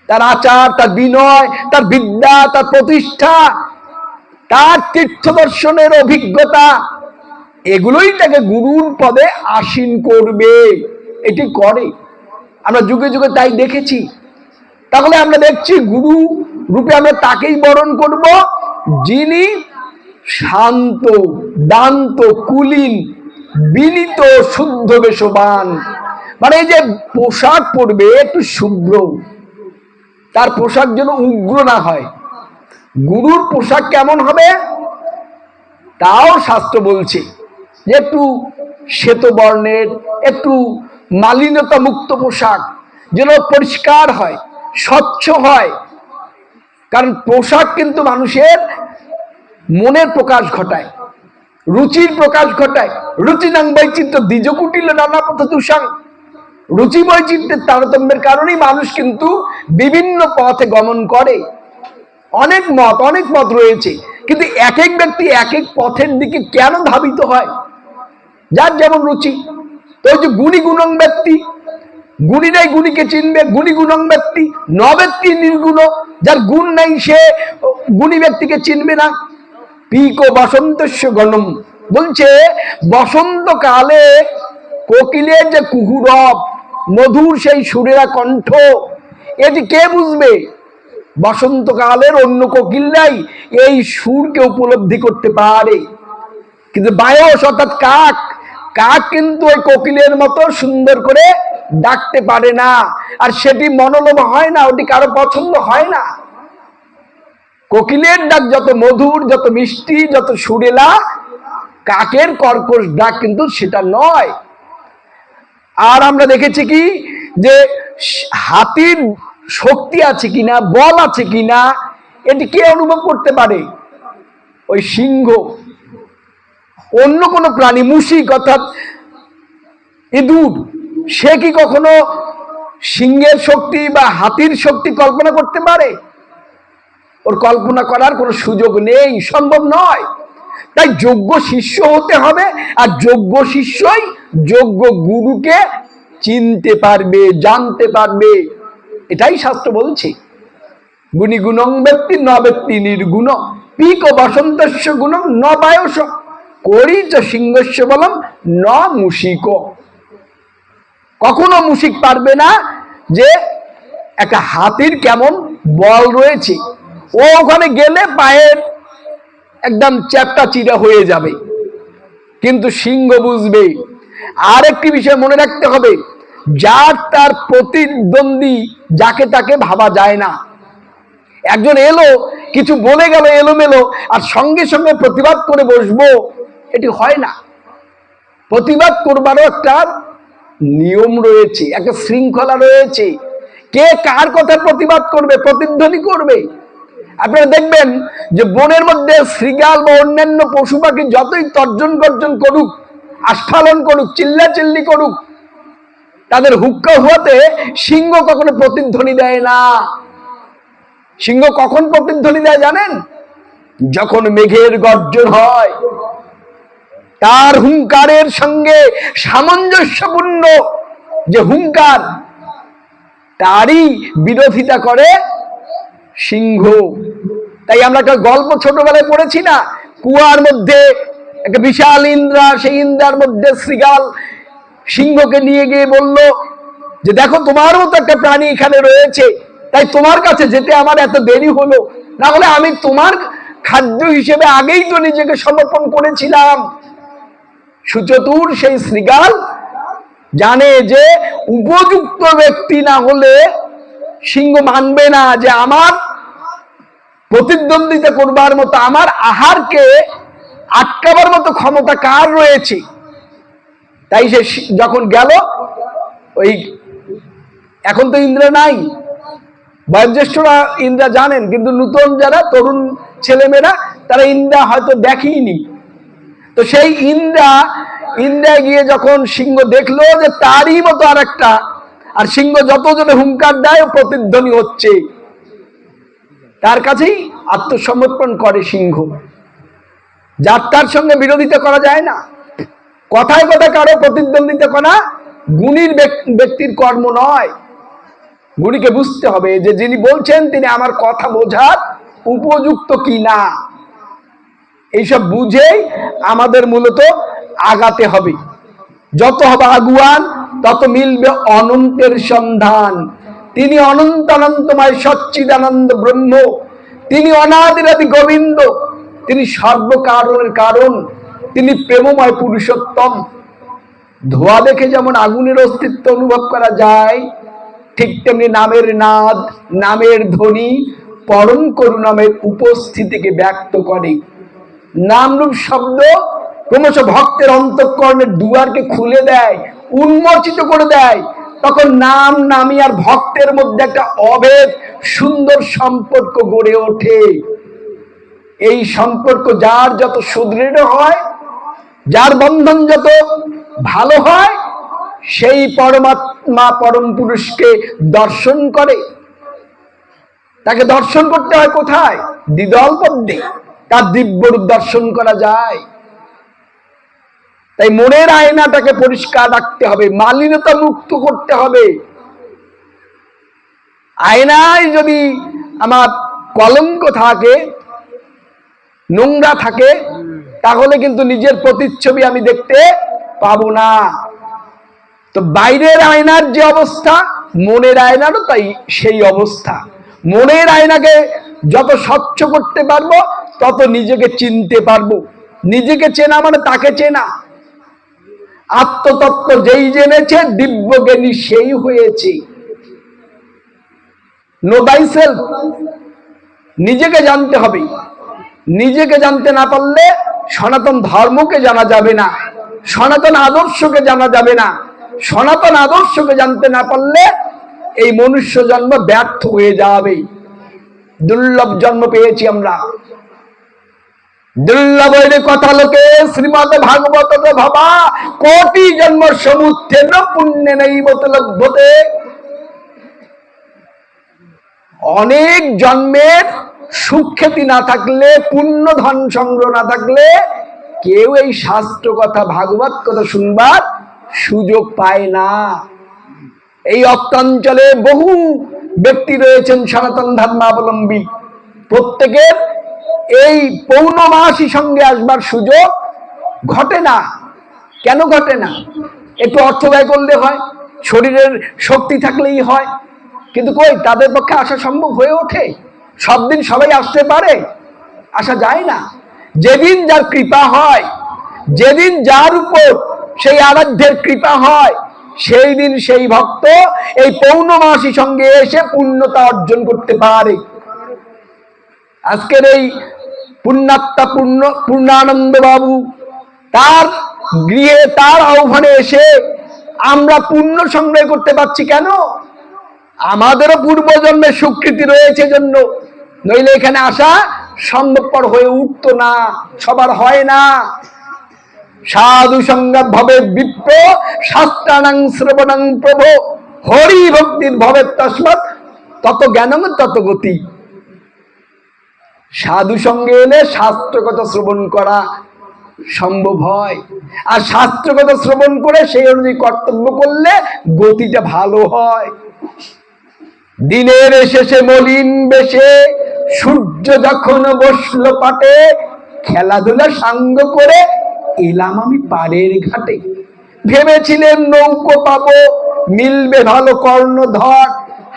তার আচার, তার বিনয়, তার বিদ্যা, তার প্রতিষ্ঠা, তার তীর্থ দর্শনের অভিজ্ঞতা, এগুলোই তাকে গুরুর পদে আসীন করবে। এটি করে, আমরা যুগে যুগে তাই দেখেছি। তাহলে আমরা দেখছি গুরু রূপে আমরা তাকেই বরণ করব যিনি শান্ত, দান্ত, কুলীন, বিনীত, শুদ্ধ বেশবান। মানে এই যে পোশাক পরবে একটু শুভ্র, তার পোশাক যেন উগ্র না হয়। গুরুর পোশাক কেমন হবে তাও শাস্ত্র বলছে যে একটু শ্বেত বর্ণের, একটু মালিনতা মুক্ত পোশাক, যেন পরিষ্কার হয়, স্বচ্ছ হয়। কারণ পোশাক কিন্তু মানুষের মনের প্রকাশ ঘটায়, রুচির প্রকাশ ঘটায়। রুচিনাং বৈচিত্র্য দ্বিজ কুটিল নানা পথ তুষাং। রুচি বৈচিত্র্যের তারতম্যের কারণেই মানুষ কিন্তু বিভিন্ন পথে গমন করে। অনেক মত রয়েছে, কিন্তু এক এক ব্যক্তি এক এক পথের দিকে কেন ধাবিত হয়? যার যেমন রুচি। তো ওই যে গুণী গুণং ব্যক্তি, গুণীরাই গুণীকে চিনবে। গুণী গুণং ব্যক্তি ন ব্যক্তি নির্গুণ, যার গুণ নাই সে গুণী ব্যক্তিকে চিনবে না। পিক বসন্তস্য গণম বলছে, বসন্তকালে কোকিলের যে কুহুরব, মধুর সেই সুরেরা কণ্ঠ, এটি কে বুঝবে? বসন্তকালের অন্য কোকিলরাই এই সুরকে উপলব্ধি করতে পারে, কিন্তু বায়স অর্থাৎ কাক, কাক কিন্তু ওই কোকিলের মতো সুন্দর করে ডাকতে পারে না, আর সেটি মনোলোভ হয় না, ওটি কারো পছন্দ হয় না। কোকিলের ডাক যত মধুর, যত মিষ্টি, যত সুরেলা, কাকের কর্কশ ডাক কিন্তু সেটা নয়। আর আমরা দেখেছি কি, যে হাতির শক্তি আছে কিনা, বল আছে কিনা, এটি কে অনুভব করতে পারে? ওই সিংহ। অন্য কোনো প্রাণী, মুশিক অর্থাৎ ইঁদুর, সে কি কখনো সিংহের শক্তি বা হাতির শক্তি কল্পনা করতে পারে? ওর কল্পনা করার কোনো সুযোগ নেই, সম্ভব নয়। তাই যোগ্য শিষ্য হতে হবে, আর যোগ্য শিষ্যই যোগ্য গুরুকে চিনতে পারবে, জানতে পারবে। এটাই শাস্ত্র বলছে। গুণী গুণং ব্যক্তি ন ব্যক্তি নির্গুণ, পিক বসন্তস্য গুণং ন বায়স, করি চ সিংহস্য বলম ন মুশিক। কখনো মুশিক পারবে না যে একটা হাতির কেমন বল রয়েছে, ও ওখানে গেলে পায়ের একদম চ্যাপ্টা চিরা হয়ে যাবে, কিন্তু সিংহ বুঝবে। আর একটি বিষয় মনে রাখতে হবে, যার তার প্রতিদ্বন্দ্বী যাকে তাকে ভাবা যায় না। একজন এলো, কিছু বলে গেল এলোমেলো, আর সঙ্গে সঙ্গে প্রতিবাদ করে বসবো, এটি হয় না। প্রতিবাদ করবারও একটা নিয়ম রয়েছে, একটা শৃঙ্খলা রয়েছে। কে কার কথা প্রতিবাদ করবে, প্রতিধ্বনি করবে? আপনারা দেখবেন যে বনের মধ্যে শৃগাল বা অন্যান্য পশু পাখি যতই তর্জন গর্জন করুক, আস্ফালন করুক, চিল্লাচিল্লি করুক, তাদের হুক্কা হওয়াতে সিংহ কখনো প্রতিধ্বনি দেয় না। সিংহ কখন প্রতিধ্বনি দেয় জানেন? যখন মেঘের গর্জন হয়, তার হুঙ্কারের সঙ্গে সামঞ্জস্যপূর্ণ যে হুঙ্কার, তারই বিরোধিতা করে সিংহ। তাই আমরা একটা গল্প ছোটবেলায় পড়েছি না, কুয়ার মধ্যে একটা বিশাল ইন্দ্রা, সেই ইন্দ্রার মধ্যে শৃগাল সিংহকে নিয়ে গিয়ে বলল যে দেখো, তোমারও তো একটা প্রাণী এখানে রয়েছে, তাই তোমার কাছে যেতে আমার এত দেরি হলো, না হলে আমি তোমার খাদ্য হিসেবে আগেই তো নিজেকে সমর্পণ করেছিলাম। সুচতুর সেই শৃগাল জানে যে উপযুক্ত ব্যক্তি না হলে সিংহ মানবে না যে আমার প্রতিদ্বন্দ্বিতা করবার মতো, আমার আহারকে আটকাবার মতো ক্ষমতা কার রয়েছে। তাই সে যখন গেল, ওই এখন তো ইন্দ্র নাই, বয়োজ্যেষ্ঠরা ইন্দ্রা জানেন, কিন্তু নতুন যারা তরুণ ছেলেমেয়েরা তারা ইন্দ্রা হয়তো দেখেইনি। তো সেই ইন্দ্রা গিয়ে যখন সিংহ দেখলো যে তারই মতো আর একটা, আর সিংহ যত জনে হুঙ্কার দেয় প্রতিধ্বনি হচ্ছে, তার কাছেই আত্মসমর্পণ করে সিংহ। যার তার সঙ্গে বিরোধিতা করা যায় না, কথায় কথায় কারো প্রতিদ্বন্দ্বিতা করা গুণীর ব্যক্তির কর্ম নয়। গুণীকে বুঝতে হবে যে যিনি বলছেন তিনি আমার কথা বোঝার উপযুক্ত কি না। এইসব বুঝেই আমাদের মূলত আগাতে হবে। যত হবে আগুয়ান, তত মিলবে অনন্তের সন্ধান। তিনি অনন্ত অনন্তময় সচ্চিদানন্দ ব্রহ্ম, তিনি অনাদিরাদি গোবিন্দ, তিনি সর্বকারণের কারণ, তিনি প্রেমময় পুরুষোত্তম। ধোঁয়া দেখে যেমন আগুনের অস্তিত্ব অনুভব করা যায়, ঠিক তেমনি নামের নাদ, নামের ধ্বনি পরম করুণামের উপস্থিতিকে ব্যক্ত করে। নামরূপ শব্দ ক্রমশ ভক্তের অন্তঃকরণের দুয়ারকে খুলে দেয়, উন্মোচিত করে দেয়। তখন নাম, নামী আর ভক্তের মধ্যে একটা অভেদ সুন্দর সম্পর্ক গড়ে ওঠে। এই সম্পর্ক যার যত সুদৃঢ় হয়, যার বন্ধন যত ভালো হয়, সেই পরমাত্মা পরম পুরুষকে দর্শন করে। তাকে দর্শন করতে হয় কোথায়? দ্বিদল পদ্মে তার দিব্যরূপ দর্শন করা যায়। তাই মনের আয়নাটাকে পরিষ্কার রাখতে হবে, মালিনতা মুক্ত করতে হবে। আয়নায় যদি আমার কলঙ্ক থাকে, নোংরা থাকে, তাহলে কিন্তু নিজের প্রতিচ্ছবি আমি দেখতে পাবো না। তো বাইরের আয়নার যে অবস্থা, মনের আয়নারও তাই সেই অবস্থা। মনের আয়নাকে যত স্বচ্ছ করতে পারবো, তত নিজেকে চিনতে পারবো। নিজেকে চেনা মানে তাকে চেনা। আত্মতত্ত্ব যেই জেনেছে, দিব্যজ্ঞানী সেই হয়েছে। নো thyself, নিজেকে জানতে হবে। নিজেকে জানতে না পারলে সনাতন ধর্মকে জানা যাবে না, সনাতন আদর্শকে জানা যাবে না। সনাতন আদর্শকে জানতে না পারলে এই মনুষ্য জন্ম ব্যর্থ হয়ে যাবে। দুর্লভ জন্ম পেয়েছি আমরা। দুর্লভ কথা লোকে শ্রীমদ ভাগবত ভাবা, কোটি জন্ম সমুত্থেন পুণ্যে নেই লভ্যতে। অনেক জন্মের সুখ্যাতি না থাকলে, পুণ্য ধন সংগ্রহ না থাকলে, কেউ এই শাস্ত্র কথা ভাগবত কথা শুনবার সুযোগ পায় না। এই অত্যাঞ্চলে বহু ব্যক্তি রয়েছেন সনাতন ধর্মাবলম্বী, প্রত্যেকের এই পৌর্ণমাসী সঙ্গে আসবার সুযোগ ঘটে না। কেন ঘটে না? একটু অর্থ ব্যয় করলে হয়, শরীরের শক্তি থাকলেই হয়, কিন্তু কই তাদের পক্ষে আসা সম্ভব হয়ে ওঠে? সব দিন সবাই আসতে পারে? আসা যায় না। যেদিন যার কৃপা হয়, যেদিন যার উপর সেই আরাধ্যের কৃপা হয়, সেই দিন সেই ভক্ত এই পৌর্ণমাসী সঙ্গে এসে পুণ্যতা অর্জন করতে পারে। আজকের এই পুণ্যাত্মা পূর্ণানন্দ বাবু, তার গৃহে তার আহ্বানে এসে আমরা পুণ্য সংগ্রহ করতে পারছি কেন? আমাদেরও পূর্বজন্মের স্বীকৃতি রয়েছে জন্য, নইলে এখানে আসা সম্ভবপর হয়ে উঠতো না, সবার হয় না। সাধু সঙ্গত ভবে বিপ্র, শাস্ত্রাণং শ্রবণং প্রভো, হরি ভক্তির ভবে তস্মাৎ তত জ্ঞানং তত গতি। সাধু সঙ্গে এলে শাস্ত্রগত শ্রবণ করা সম্ভব হয়, আর শাস্ত্রগত শ্রবণ করে সেই অনুযায়ী কর্তব্য করলে গতিটা ভালো হয়। দিনের শেষে মলিন বেশে সূর্য যখন বসলো পাটে, খেলাধুলা সাঙ্গ করে এলাম আমি পাড়ের ঘাটে। ভেবেছিলেন নৌকো পাবো, মিলবে ভালো কর্ণধর,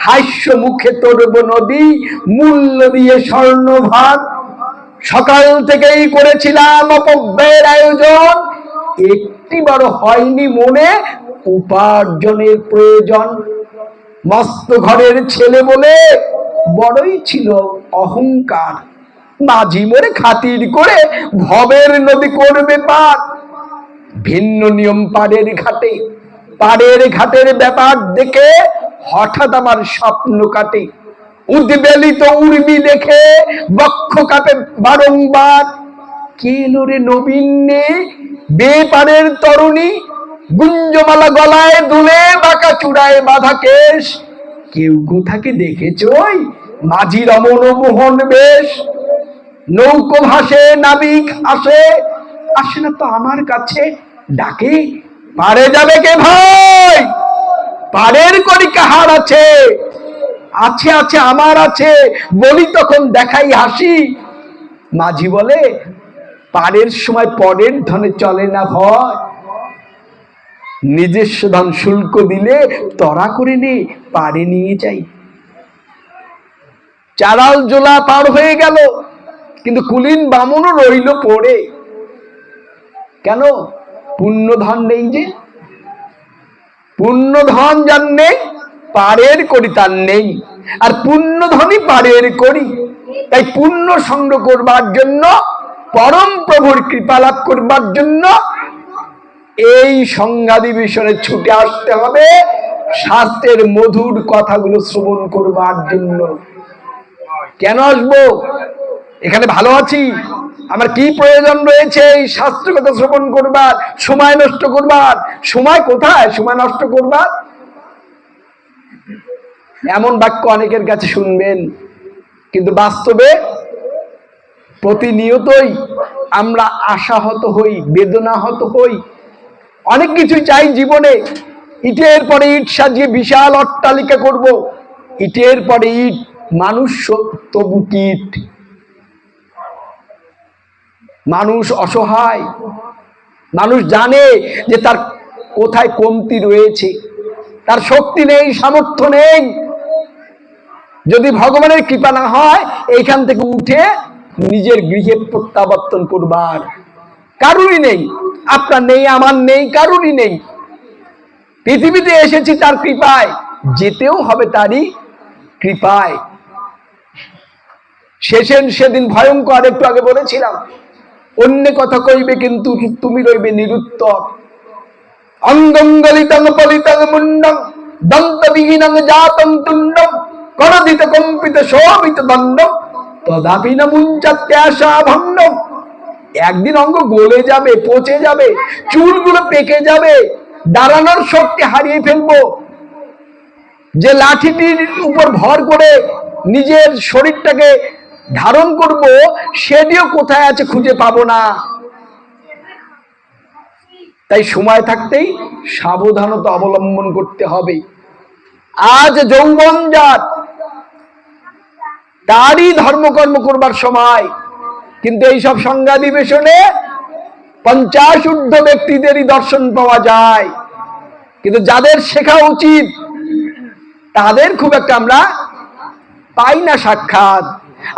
হাস্য মুখে তরব নদী, মূল্য দিয়ে স্বর্ণ ভার। সকাল থেকেই করেছিলাম অপব্যয়ের আয়োজন, একটি বড় হয়নি মনে উপার্জনের প্রয়োজন। মস্ত ঘরের ছেলে বলে বড়ই ছিল অহংকার, মাঝি মোরে খাতির করে ভবের নদী করবে পার। ভিন্ন নিয়ম পাড়ের ঘাটে, পাড়ের ঘাটের ব্যাপার দেখে হঠাৎ আমার স্বপ্ন কাটে। উদ্বেলিত উর্মি দেখে বক্ষ কাটে বারংবার। কে এলো রে নবীনে বেপারের তরুণী, গুঞ্জমালা গলায় দুলে বাঁকা চূড়ায় বাঁধা কেশ। কেউ কোথাকে দেখেছই মাঝি রমণ মোহন বেশ। নৌকো ভাসে নাবিক আসে, আসে না তো আমার কাছে, ডাকে পারে যাবে কে ভাই, পারের করি কাহার আছে? আছে আছে আমার আছে বলি তখন দেখাই হাসি। মাঝি বলে পারের সময় পরের ধনে চলে না ভয়, নিজস্ব ধন শুল্ক দিলে তরা করে নে পারে নিয়ে যাই। চারাল জোলা পার হয়ে গেল, কিন্তু কুলীন বামনও রইল পড়ে। কেন? পুণ্য ধন নেই যে। পুণ্য ধন যার নেই, পারের করি তার নেই, আর পুণ্য ধনই পারের করি। তাই পুণ্য সংগ্রহ করবার জন্য, পরম প্রভুর কৃপা লাভ করবার জন্য এই সংঘাধিবেশনে ছুটে আসতে হবে, শাস্ত্রের মধুর কথাগুলো শ্রবণ করবার জন্য। কেন আসবো? এখানে ভালো আছি, আমার কি প্রয়োজন রয়েছে এই শাস্ত্র কথা শ্রবণ করবার, সময় নষ্ট করবার? সময় কোথায় সময় নষ্ট করবার? এমন বাক্য অনেকের কাছে শুনবেন, কিন্তু বাস্তবে প্রতিনিয়তই আমরা আশাহত হই, বেদনাহত হই। অনেক কিছু চাই জীবনে, ইটের পরে ইট সাজিয়ে বিশাল অট্টালিকা করব, ইটের পরে ইট, মানুষ তবু কীট, মানুষ অসহায়, মানুষ জানে যে তার কোথায় কমতি রয়েছে, তার শক্তি নেই, সামর্থ্য নেই। যদি ভগবানের কৃপা না হয় এইখান থেকে উঠে নিজের গৃহে প্রত্যাবর্তন করবার কারুরই নেই, আপনার নেই, আমার নেই, কারুরই নেই। পৃথিবীতে এসেছি তার কৃপায়, যেতেও হবে তারই কৃপায়। সেদিন ভয়ঙ্কর, একটু আগে বলেছিলাম, অন্য কথা কইবে কিন্তু তুমি রইবে নিরুত্তর। অঙ্গঙ্গলিতং পলিতং মুন্ডং দন্তবিহীনং জাতং তুণ্ডং করদিত কম্পিত শোভিত দণ্ডং তদাপি ন মুঞ্চত্যাশা ভণ্ডং। একদিন অঙ্গ গলে যাবে, পচে যাবে, চুলগুলো পেকে যাবে, দাঁড়ানোর শক্তি হারিয়ে ফেলবো। যে লাঠিটির উপর ভর করে নিজের শরীরটাকে ধারণ করব, সেটিও কোথায় আছে খুঁজে পাবো না। তাই সময় থাকতেই সাবধানতা অবলম্বন করতে হবে। আজ যৌবন যার, তারই ধর্মকর্ম করবার সময়, কিন্তু এইসব সংঘাধিবেশনে 50 ঊর্ধ্ব ব্যক্তিদেরই দর্শন পাওয়া যায়, কিন্তু যাদের শেখা উচিত তাদের খুব একটা আমরা পাই না সাক্ষাৎ।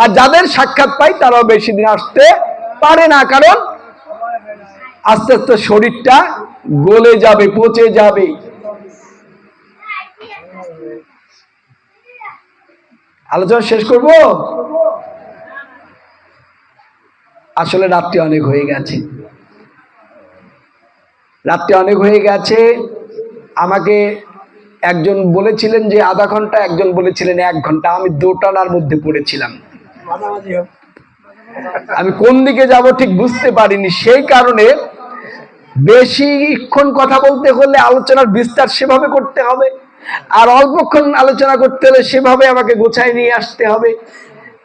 আর যাদের সাক্ষাৎ পাই তারাও বেশি দিন আসতে পারে না, কারণ আস্তে আস্তে শরীরটা গলে যাবে, পচে যাবে। আলোচনা শেষ করব। আসলে রাত্রি অনেক হয়ে গেছে, আমাকে একজন বলেছিলেন যে আধা ঘন্টা, একজন বলেছিলেন 1 ঘন্টা। আমি দোটানার মধ্যে পড়েছিলাম, আমি কোন দিকে যাব ঠিক বুঝতে পারিনি। সেই কারণে বেশিক্ষণ কথা বলতে হলে আলোচনার বিস্তার সেভাবে করতে হবে, আর অল্পক্ষণ আলোচনা করতে হলে সেভাবে আমাকে গোছায় নিয়ে আসতে হবে।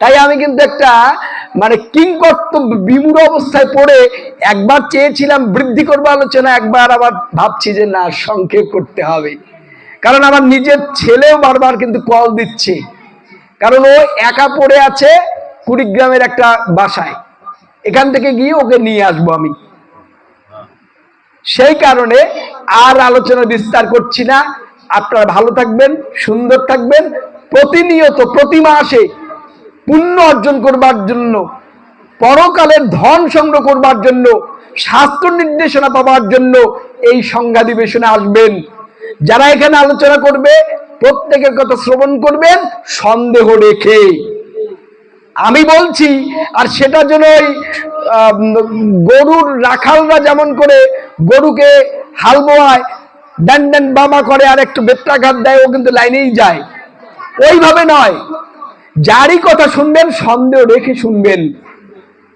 তাই আমি কিন্তু একটা কিংকর্তব্য বিমূঢ় অবস্থায় পড়ে একবার চেয়েছিলাম বৃদ্ধি করবো আলোচনা, একবার আবার ভাবছি যে না, সংক্ষেপ করতে হবে। কারণ আমার নিজের ছেলেও বারবার কিন্তু কল দিচ্ছে, কারণ ও একা পড়ে আছে কুড়িগ্রামের একটা বাসায়, এখান থেকে গিয়ে ওকে নিয়ে আসবো আমি। সেই কারণে আর আলোচনা বিস্তার করছি না। আপনারা ভালো থাকবেন, সুন্দর থাকবেন। প্রতিনিয়ত প্রতি মাসে পুণ্য অর্জন করবার জন্য, পরকালের ধন সংগ্রহ করবার জন্য, শাস্ত্র নির্দেশনা পাওয়ার জন্য এই সংঘাধিবেশনে আসবেন। যারা এখানে আলোচনা করবে প্রত্যেকের কথা শ্রবণ করবেন সন্দেহ রেখে, আমি বলছি। আর সেটার জন্য গরুর রাখালরা যেমন করে গরুকে হাল বোয়ায়, ডান ডান বামা করে আর একটু বেত্রাঘাত দেয়, ও কিন্তু লাইনেই যায়, ওইভাবে নয়। যারই কথা শুনবেন সন্দেহ রেখে শুনবেন,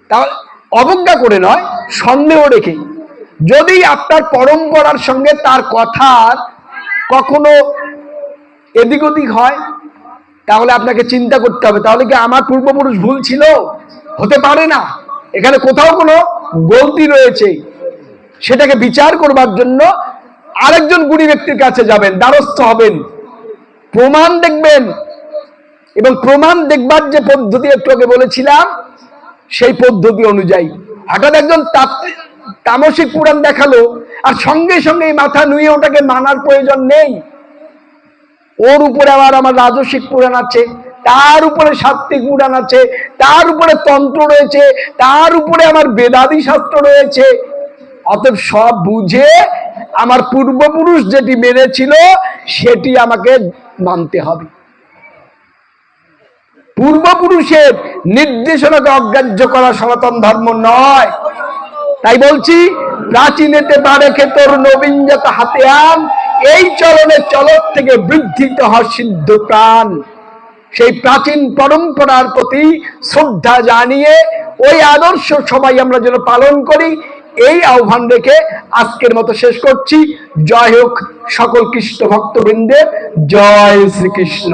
তা অবজ্ঞা করে নয়, সন্দেহ রেখে। যদি আপনার পরম্পরার সঙ্গে তার কথার কখনো এদিক ওদিক হয়, তাহলে আপনাকে চিন্তা করতে হবে, তাহলে কি আমার পূর্বপুরুষ ভুল ছিল? হতে পারে না, এখানে কোথাও কোনো গলতি রয়েছে। সেটাকে বিচার করবার জন্য আরেকজন গুণী ব্যক্তির কাছে যাবেন, দ্বারস্থ হবেন, প্রমাণ দেখবেন। এবং প্রমাণ দেখবার যে পদ্ধতি একটু আগে বলেছিলাম, সেই পদ্ধতি অনুযায়ী। হঠাৎ একজন তামসিক পুরাণ দেখালো, আর সঙ্গে সঙ্গে মাথা নুয়ে ওটাকে মানার প্রয়োজন নেই। ওর উপরে আবার আমার রাজসিক পুরাণ আছে, তার উপরে সাত্বিক পুরাণ আছে, তার উপরে তন্ত্র রয়েছে, তার উপরে আমার বেদাদি শাস্ত্র রয়েছে। অতএব সব বুঝে আমার পূর্বপুরুষ যেটি মেনেছিল সেটি আমাকে মানতে হবে। পূর্বপুরুষের নির্দেশনাকে অগ্রাহ্য করা সনাতন ধর্ম নয়। তাই বলছি, প্রাচীনেতে পারে খেতর নবীন যত হাতে আন, এই চলনের চলক থেকে বৃদ্ধিত হয় সিদ্ধ প্রাণ। সেই প্রাচীন পরম্পরার প্রতি শ্রদ্ধা জানিয়ে ওই আদর্শ সবাই আমরা যেন পালন করি, এই আহ্বান রেখে আজকের মতো শেষ করছি। জয় হোক সকল কৃষ্ণ ভক্তবৃন্দের। জয় শ্রীকৃষ্ণ।